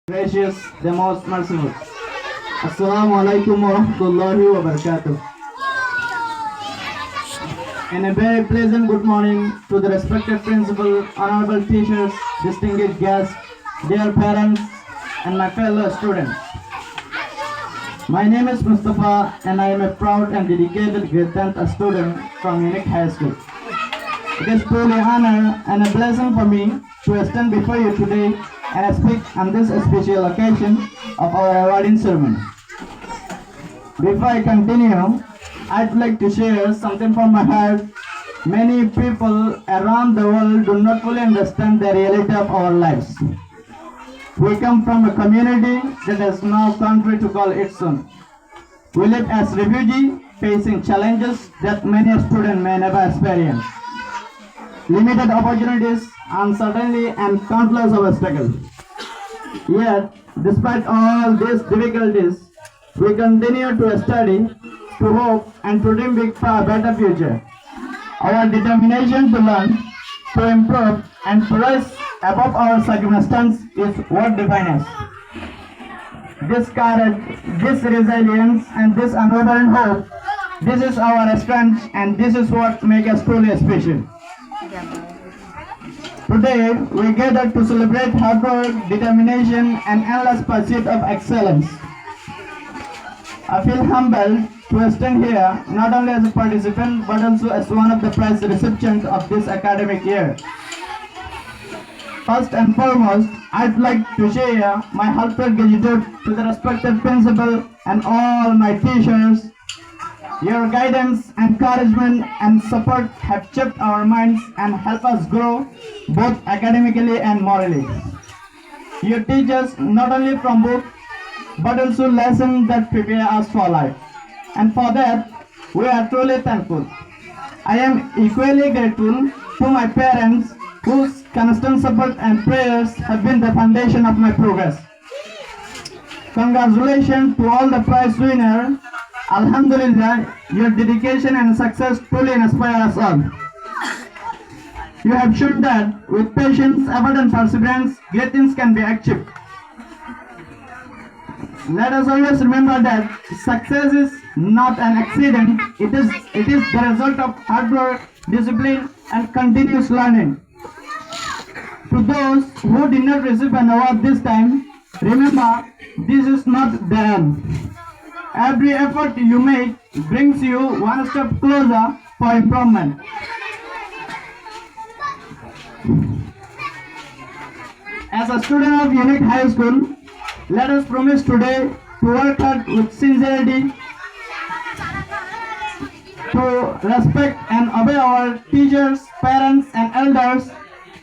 Gracious, the most merciful. Assalamu alaikum wa rahmatullahi wa barakatuh. And a very pleasant good morning to the respected principal, honorable teachers, distinguished guests, dear parents, and my fellow students. My name is Mustafa, and I am a proud and dedicated grade 10th student from Unique High School. It is truly an honor and a blessing for me to stand before you today and speak on this special occasion of our awarding ceremony. Before I continue, I'd like to share something from my heart. Many people around the world do not fully understand the reality of our lives. We come from a community that has no country to call its own. We live as refugees facing challenges that many students may never experience. Limited opportunities, uncertainty, and countless obstacles. Yet, despite all these difficulties, we continue to study, to hope, and to dream big for a better future. Our determination to learn, to improve, and to rise above our circumstances is what defines us. This courage, this resilience, and this unwavering hope, this is our strength, and this is what makes us truly special. Today, we gather to celebrate hard work, determination, and endless pursuit of excellence. I feel humbled to stand here not only as a participant but also as one of the prize recipients of this academic year. First and foremost, I'd like to share my heartfelt gratitude to the respected principal and all my teachers. Your guidance, encouragement, and support have shaped our minds and helped us grow both academically and morally. You teach us not only from books but also lessons that prepare us for life. And for that, we are truly thankful. I am equally grateful to my parents whose constant support and prayers have been the foundation of my progress. Congratulations to all the prize winners. Alhamdulillah, your dedication and success truly inspire us all. You have shown that with patience, effort, and perseverance, great things can be achieved. Let us always remember that success is not an accident. It is the result of hard work, discipline, and continuous learning. To those who did not receive an award this time, remember, this is not the end. Every effort you make brings you one step closer for improvement. As a student of Unique High School, let us promise today to work hard with sincerity, to respect and obey our teachers, parents, and elders,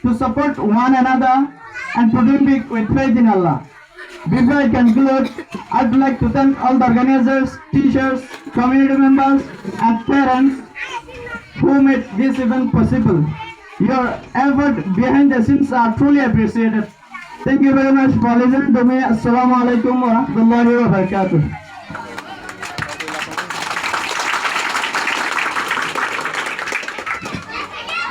to support one another, and to dream big with faith in Allah. Before I conclude, I'd like to thank all the organizers, teachers, community members, and parents who made this event possible. Your effort behind the scenes are truly appreciated. Thank you very much for listening to me. Assalamu alaikum wa rahmatullahi wa barakatuh.